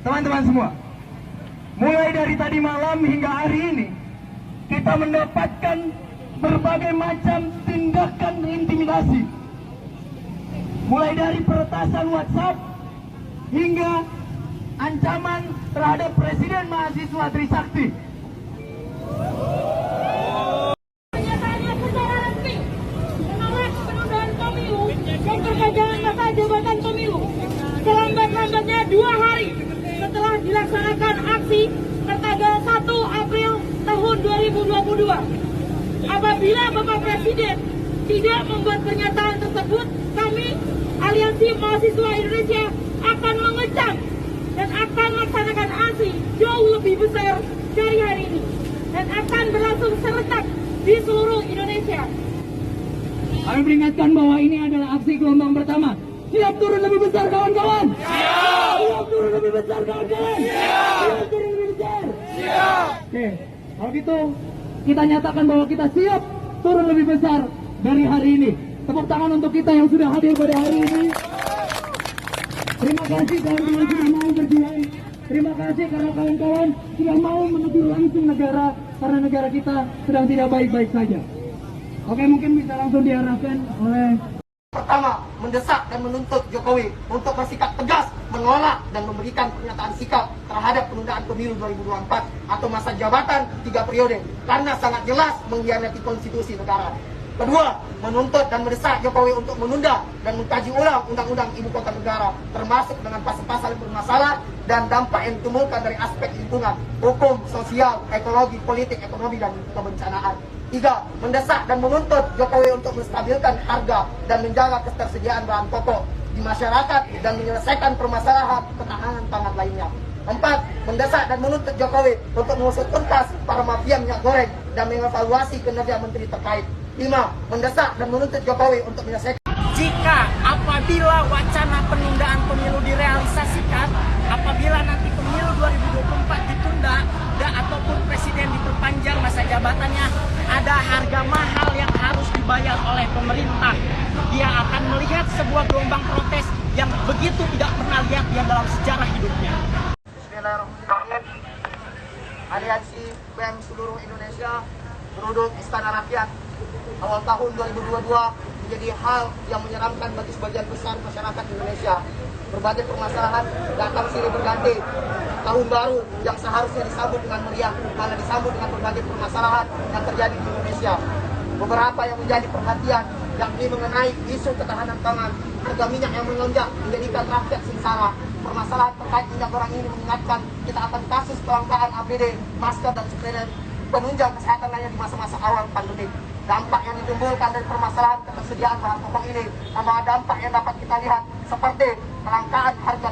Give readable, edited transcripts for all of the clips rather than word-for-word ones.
Teman-teman semua, mulai dari tadi malam hingga hari ini, kita mendapatkan berbagai macam tindakan intimidasi. Mulai dari peretasan WhatsApp hingga ancaman terhadap Presiden Mahasiswa Trisakti. Pernyataannya secara resmi menolak penundaan pemilu dan perpanjangan masa jabatan pemilu selambat-lambatnya 2 hari setelah dilaksanakan aksi tertanggal 1 April tahun 2022. Apabila Bapak Presiden tidak membuat pernyataan tersebut, kami Aliansi Mahasiswa Indonesia akan mengecam dan akan melaksanakan aksi jauh lebih besar dari hari ini dan akan berlangsung serentak di seluruh Indonesia. Kami peringatkan bahwa ini adalah aksi gelombang pertama. Siap turun lebih besar kawan-kawan? Siap! Siap turun lebih besar kawan-kawan? Siap! Siap turun lebih besar? Siap! Oke, kalau gitu kita nyatakan bahwa kita siap turun lebih besar dari hari ini. Tepuk tangan untuk kita yang sudah hadir pada hari ini. Terima kasih kawan-kawan sudah mau berjuang. Terima kasih karena kawan-kawan sudah mau menegur langsung negara, karena negara kita sedang tidak baik-baik saja. Oke, mungkin bisa langsung diarahkan oleh... Pertama, mendesak dan menuntut Jokowi untuk bersikap tegas, menolak dan memberikan pernyataan sikap terhadap penundaan pemilu 2024 atau masa jabatan 3 periode karena sangat jelas mengkhianati konstitusi negara. Kedua, menuntut dan mendesak Jokowi untuk menunda dan mengkaji ulang undang-undang ibu kota negara, termasuk dengan pasal-pasal yang bermasalah dan dampak yang ditimbulkan dari aspek lingkungan, hukum, sosial, ekologi, politik, ekonomi, dan kebencanaan. 3. Mendesak dan menuntut Jokowi untuk menstabilkan harga dan menjaga ketersediaan bahan pokok di masyarakat dan menyelesaikan permasalahan ketahanan pangan lainnya. 4. Mendesak dan menuntut Jokowi untuk mengusut tuntas para mafia minyak goreng dan mengevaluasi kinerja menteri terkait. 5. Mendesak dan menuntut Jokowi untuk menyelesaikan. Jika apabila wacana penundaan pemilu direalisasikan, apabila nanti pemilu 2024 ditunda ataupun presiden diperpanjang masa jabatannya, ada harga mahal yang harus dibayar oleh pemerintah. Dia akan melihat sebuah gelombang protes yang begitu tidak pernah lihat dia dalam sejarah hidupnya. Bismillahirrahmanirrahim. Aliansi BEM seluruh Indonesia beruduk Istana Rakyat. Awal tahun 2022 menjadi hal yang menyeramkan bagi sebagian besar masyarakat Indonesia. Berbagai permasalahan datang silih berganti. Tahun baru yang seharusnya disambut dengan meriah malah disambut dengan berbagai permasalahan yang terjadi di Indonesia. Beberapa yang menjadi perhatian yakni mengenai isu ketahanan pangan, harga minyak yang melonjak menjadikan rakyat sengsara. Permasalahan terkait minyak goreng ini mengingatkan kita akan kasus kelangkaan APD, masker, dan suplemen penunjang kesehatan lainnya di masa-masa awal pandemi. Dampak yang ditimbulkan dari permasalahan ketersediaan bahan pokok ini membawa dampak yang dapat kita lihat seperti kelangkaan harga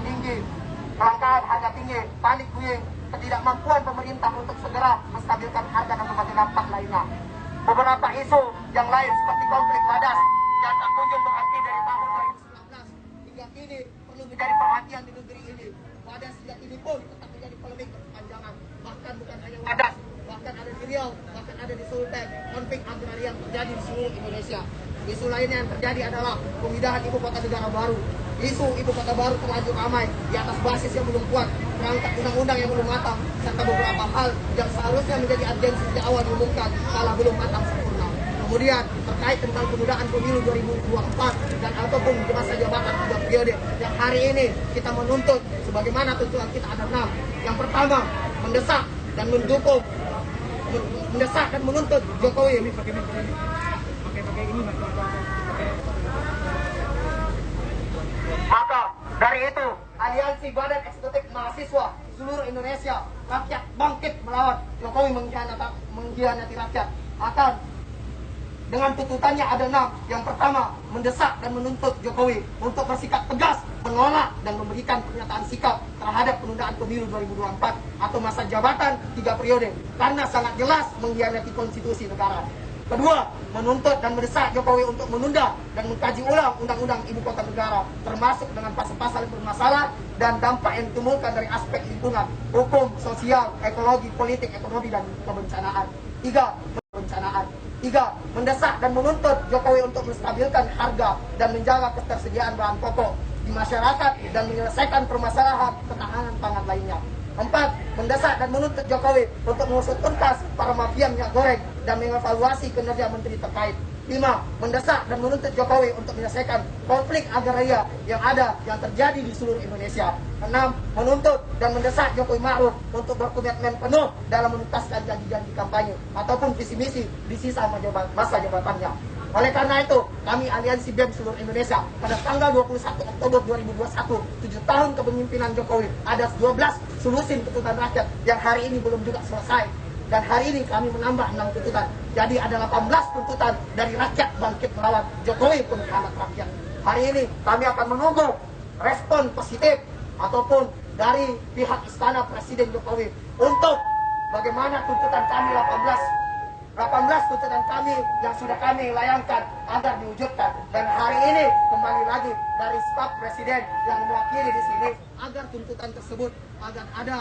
tinggi, panik buying, ketidakmampuan pemerintah untuk segera menstabilkan harga dan berbagai dampak lainnya. Beberapa isu yang lain seperti konflik wadas yang tak kunjung berhenti dari tahun 2019 hingga kini perlu menjadi perhatian di negeri ini. Wadas hingga kini pun tetap menjadi polemik berkepanjangan. Bahkan bukan hanya wadas, bahkan ada di Riau, bahkan ada di Sulteng, konflik agraria yang terjadi di seluruh Indonesia. Isu lainnya yang terjadi adalah pemindahan ibu kota negara baru. Isu ibu kota baru terlanjur ramai di atas basis yang belum kuat, perangkat undang-undang yang belum matang, serta beberapa hal yang seharusnya menjadi urgensi sejak awal diumumkan malah belum matang sempurna. Kemudian terkait tentang penundaan pemilu 2024 dan ataupun di masa jabatan 3 periode yang hari ini kita menuntut sebagaimana tuntutan kita ada 6. Yang pertama, mendesak dan menuntut Jokowi. Maka dari itu, Aliansi Badan Eksekutif Mahasiswa seluruh Indonesia, rakyat bangkit melawan Jokowi mengkhianati rakyat. Akan dengan tuntutannya ada 6. Yang pertama, mendesak dan menuntut Jokowi untuk bersikap tegas, menolak dan memberikan pernyataan sikap terhadap penundaan pemilu 2024 atau masa jabatan 3 periode karena sangat jelas mengkhianati konstitusi negara. Kedua, menuntut dan mendesak Jokowi untuk menunda dan mengkaji ulang undang-undang ibu kota negara, termasuk dengan pasal-pasal yang bermasalah dan dampak yang ditimbulkan dari aspek lingkungan, hukum, sosial, ekologi, politik, ekonomi, dan kebencanaan. 3. Mendesak dan menuntut Jokowi untuk menstabilkan harga dan menjaga ketersediaan bahan pokok di masyarakat dan menyelesaikan permasalahan ketahanan pangan lainnya. 4. Mendesak dan menuntut Jokowi untuk mengusut tuntas para mafia minyak goreng dan mengevaluasi kinerja menteri terkait. 5. Mendesak dan menuntut Jokowi untuk menyelesaikan konflik agraria yang terjadi di seluruh Indonesia. 6. Menuntut dan mendesak Jokowi Ma'ruf untuk berkomitmen penuh dalam menuntaskan janji-janji kampanye ataupun visi misi di sisa masa jabatannya. Oleh karena itu, kami Aliansi BEM seluruh Indonesia pada tanggal 21 Oktober 2021, 7 tahun kepemimpinan Jokowi, ada 12 solusi tuntutan rakyat yang hari ini belum juga selesai. Dan hari ini kami menambah 6 tuntutan. Jadi ada 18 tuntutan dari rakyat bangkit melawan Jokowi pengkhianat rakyat. Hari ini kami akan menunggu respon positif ataupun dari pihak istana Presiden Jokowi untuk bagaimana tuntutan kami 18 tuntutan kami yang sudah kami layangkan agar diwujudkan. Dan hari ini kembali lagi dari staf Presiden yang mewakili di sini agar tuntutan tersebut agar ada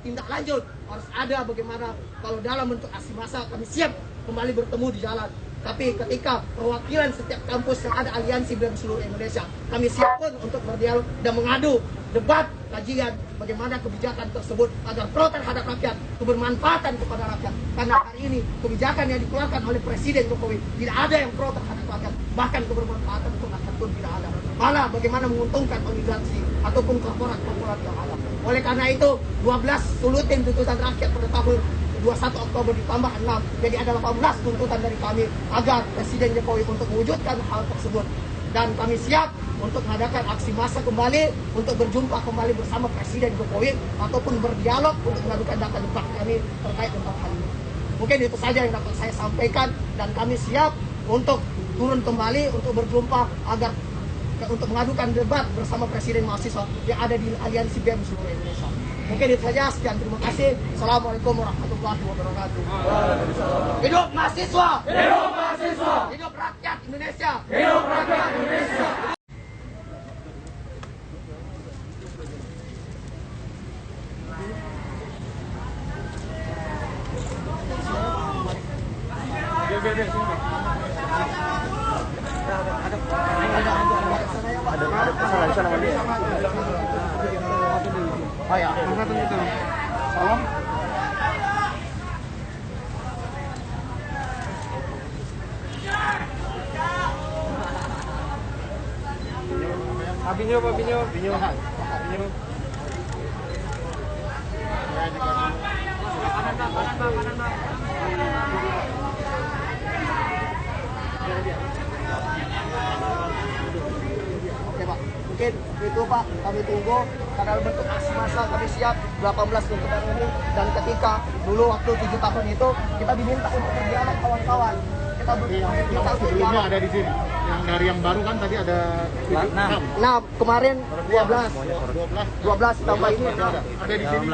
tindak lanjut, harus ada bagaimana kalau dalam bentuk aksi massa kami siap kembali bertemu di jalan. Tapi ketika perwakilan setiap kampus yang ada Aliansi BEM seluruh Indonesia, kami siap pun untuk berdialog dan mengadu debat kajian bagaimana kebijakan tersebut agar pro terhadap rakyat, kebermanfaatan kepada rakyat. Karena hari ini kebijakan yang dikeluarkan oleh Presiden Jokowi tidak ada yang pro terhadap rakyat, bahkan kebermanfaatan untuk rakyat pun tidak ada. Malah bagaimana menguntungkan oligarki ataupun korporat-korporat yang ada. Oleh karena itu 12 sulutin tuntutan rakyat pada tahun 21 Oktober ditambah 6, jadi ada 18 tuntutan dari kami agar Presiden Jokowi untuk mewujudkan hal tersebut. Dan kami siap untuk mengadakan aksi massa kembali, untuk berjumpa kembali bersama Presiden Jokowi ataupun berdialog untuk mengadukan data debat kami terkait tentang hal ini. Mungkin itu saja yang dapat saya sampaikan, dan kami siap untuk turun kembali untuk berjumpa agar untuk mengadukan debat bersama Presiden mahasiswa yang ada di Aliansi BEM seluruh Indonesia. Mungkin itu saja, sekian, terima kasih. Assalamualaikum warahmatullahi wabarakatuh. Hidup mahasiswa! Hidup mahasiswa! Hidup rakyat Indonesia! Hidup rakyat Indonesia! Ada kesalahan sana mana? Oh ya, salam. Binyo. Oke Pak, mungkin itu Pak, kami tunggu karena bentuk aksi massa kami siap 18 tuntutan ini. Dan ketika dulu waktu 7 tahun itu kita diminta untuk berdialog kawan-kawan. Sebelumnya ada di sini. Yang dari yang baru kan tadi ada 6. Nah, kemarin 12 tambah ini ada di sini.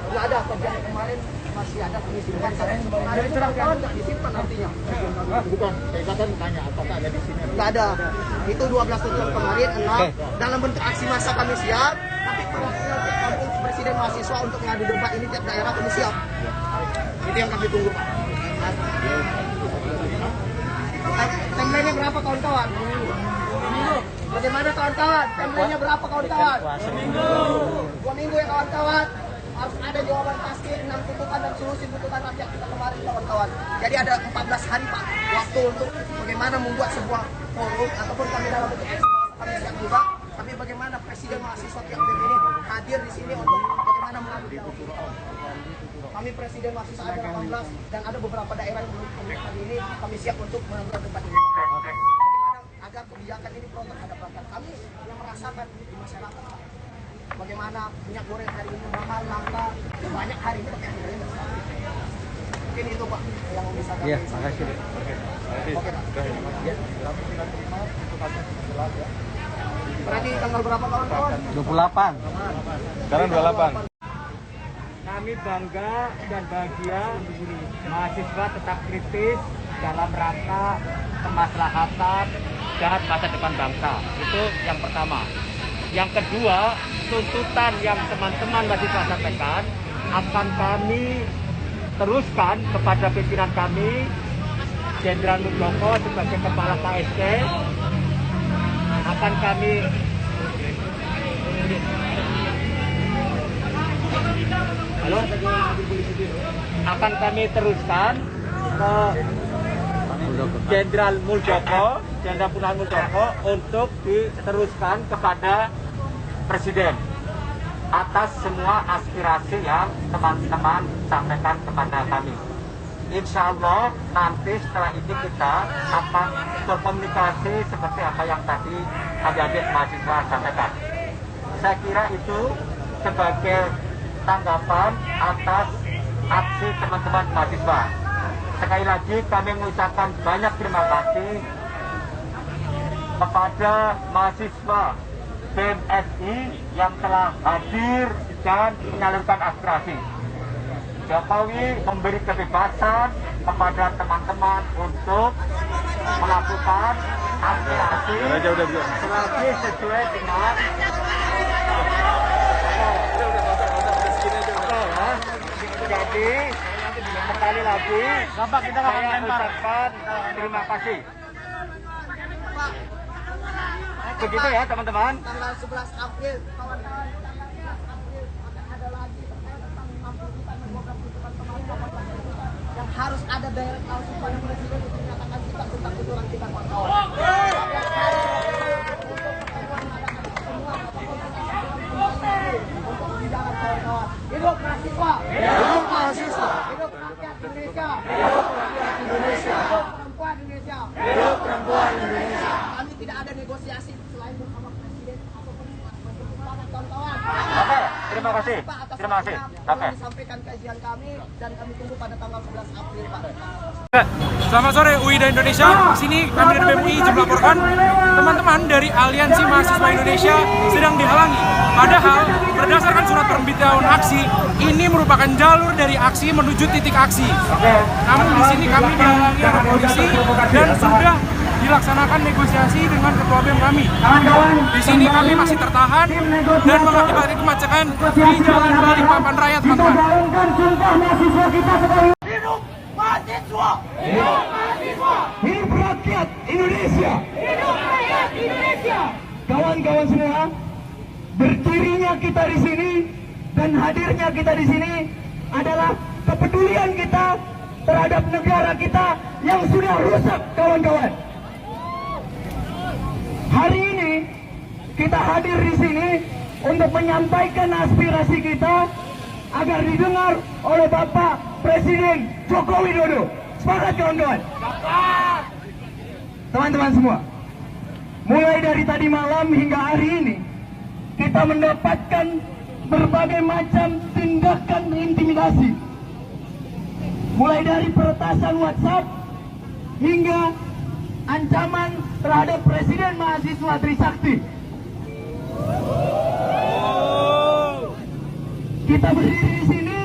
Enggak ada, kerjaan kemarin masih ada disimpan. Ada di kawan enggak disimpan artinya. Bukan, saya kan tanya apakah ada di sini. Enggak ada. Itu 12 tuntutan kemarin 6 dalam bentuk aksi massa kami siap, tapi perwakilan kampus Presiden mahasiswa untuk mengadu debat ini tiap daerah kami siap. Itu yang kami tunggu Pak. Timeline-nya berapa kawan-kawan? Seminggu. Bagaimana kawan-kawan? Timeline-nya berapa kawan-kawan? Seminggu. 2 minggu ya kawan-kawan. Harus ada jawaban pasti 6 tuntutan dan solusi tuntutan rakyat kita kemarin kawan-kawan. Jadi ada 14 hari Pak waktu untuk bagaimana membuat sebuah forum ataupun kami dalam bentuk kami siap juga. Tapi bagaimana Presiden mahasiswa tiap BEM ini hadir di sini untuk bagaimana mengambil kami Presiden mahasiswa ada 18 dan ada beberapa daerah yang belum kali ini kami siap untuk mengambil debat ini. Bagaimana agar kebijakan ini pro terhadap rakyat kami yang merasakan di masyarakat. Bagaimana minyak goreng hari ini mahal, langka, banyak hari ini pakai minyak goreng. Mungkin itu Pak yang bisa kami sampaikan. Makasih. Oke Pak. Ya. Berarti tanggal berapa kawan-kawan? 28. Sekarang 28. Kami bangga dan bahagia mahasiswa tetap kritis dalam rangka kemaslahatan dan masa depan bangsa. Itu yang pertama. Yang kedua, tuntutan yang teman-teman mahasiswa sampaikan akan kami teruskan kepada pimpinan kami, Jenderal Muldoko sebagai Kepala KSC. Akan kami lanjut akan kami teruskan ke Jenderal Purnawirawan Muldoko untuk diteruskan kepada Presiden atas semua aspirasi yang teman-teman sampaikan kepada kami. Insya Allah nanti setelah ini kita akan berkomunikasi seperti apa yang tadi adik-adik mahasiswa sampaikan. Saya kira itu sebagai tanggapan atas aksi teman-teman mahasiswa. Sekali lagi kami mengucapkan banyak terima kasih kepada mahasiswa BMSI yang telah hadir dan menyalurkan aspirasi. Jokowi memberi kebebasan kepada teman-teman untuk melakukan aspirasi selagi sesuai dengan jadi sekali lagi saya ucapkan terima kasih. Begitu ya teman-teman. Tanggal 11 April kawan-kawan akan ada lagi tentang 60 juta dan 12 juta teman-teman yang harus ada direct langsung pada presiden untuk menyatakan kita tentang kecurangan kita kawan-kawan. Hidup mahasiswa, hidup mahasiswa, hidup rakyat Indonesia, hidup rakyat Indonesia, hidup perempuan Indonesia, hidup perempuan Indonesia. Kami tidak ada negosiasi selain bersama presiden ataupun kawan-kawan. Oke, terima kasih. Terima kasih. Oke. Disampaikan kajian kami dan kami tunggu pada tanggal 11 April, Pak. Selamat sore UIDA Indonesia. Di sini kami dari BMUI izin melaporkan teman-teman dari Aliansi Mahasiswa Indonesia sedang dihalangi. Padahal berdasarkan surat pemberitahuan aksi, ini merupakan jalur dari aksi menuju titik aksi. Namun di sini kami dihalangi oleh polisi dan sudah dilaksanakan negosiasi dengan ketua BEM kami. Di sini kami masih tertahan dan mengakibatkan kemacetan di Jalan Balikpapan Raya, teman-teman. Hidup mahasiswa! Hidup mahasiswa! Hidup rakyat Indonesia! Hidup rakyat Indonesia! Kawan-kawan semua, berdirinya kita di sini dan hadirnya kita di sini adalah kepedulian kita terhadap negara kita yang sudah rusak, kawan-kawan. Hari ini kita hadir di sini untuk menyampaikan aspirasi kita agar didengar oleh Bapak Presiden Joko Widodo. Sepakat, kawan-kawan? Teman-teman semua, mulai dari tadi malam hingga hari ini kita mendapatkan berbagai macam tindakan intimidasi, mulai dari peretasan WhatsApp hingga ancaman terhadap Presiden Mahasiswa Trisakti. Kita berdiri di sini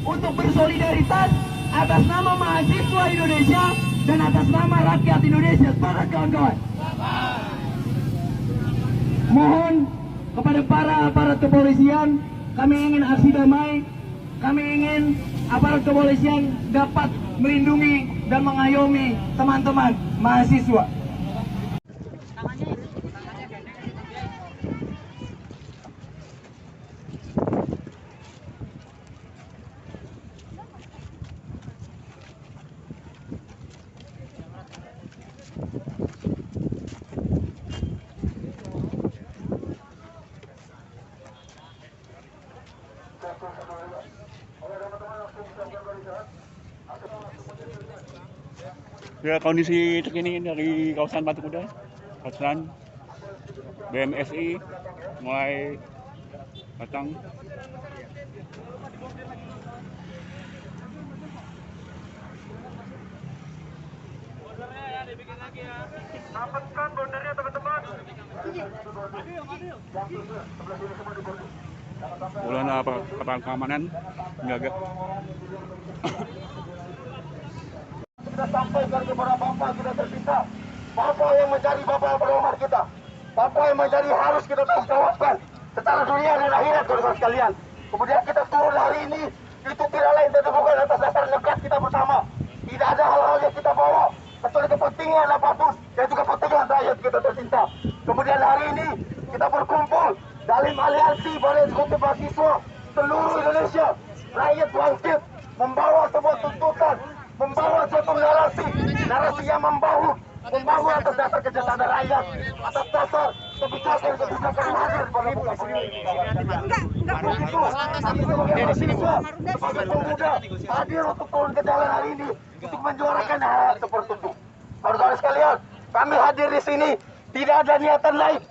untuk bersolidaritas atas nama mahasiswa Indonesia dan atas nama rakyat Indonesia. Sepakat, kawan-kawan? Mohon kepada para aparat kepolisian, kami ingin aksi damai, kami ingin aparat kepolisian dapat melindungi dan mengayomi teman-teman mahasiswa. Ya, kondisi terkini dari kawasan Batu Kuda, kawasan BMSI mulai datang. Dapatkan bordernya, teman-teman. Bulan aparat keamanan menjaga. Kita sampaikan kepada Bapak kita tercinta, Bapak yang menjadi Bapak berhormat kita, Bapak yang menjadi harus kita tanggung secara dunia dan akhirat, saudara sekalian. Kemudian kita turun hari ini itu tidak lain dan bukan atas dasar nekat kita bersama. Tidak ada hal-hal yang kita bawa kecuali kepentingan apapun dan juga kepentingan rakyat kita tercinta. Kemudian hari ini kita berkumpul dalam aliansi pada eksekutif mahasiswa seluruh Indonesia rakyat bangkit, membawa sebuah tuntutan, membawa suatu narasi yang membangun atas dasar kesejahteraan rakyat, atas dasar kebijakan yang hadir pada bukan itu. Kami sebagai mahasiswa, sebagai pemuda, hadir untuk turun ke jalan hari ini untuk menyuarakan hal seperti itu. Saudara sekalian, kami hadir di sini tidak ada niatan lain,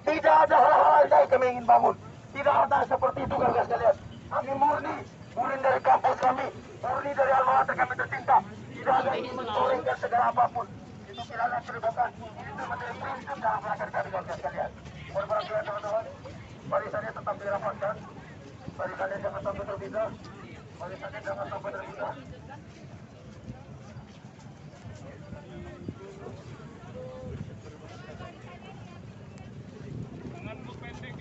tidak ada hal-hal lain kami ingin bangun, tidak ada seperti itu saudara sekalian. Kami murni dari kampus kami, murni dari alma mater kami tercinta, tidak ada ingin mencorengkan segala apapun. Itu tidak ada kerebutan, itu menjadi prinsip dalam gerakan kami saudara sekalian. Mohon perhatian teman-teman, barisannya tetap dirapatkan, barisannya jangan sampai terpisah, barisannya jangan sampai terpisah. Jangan pendek,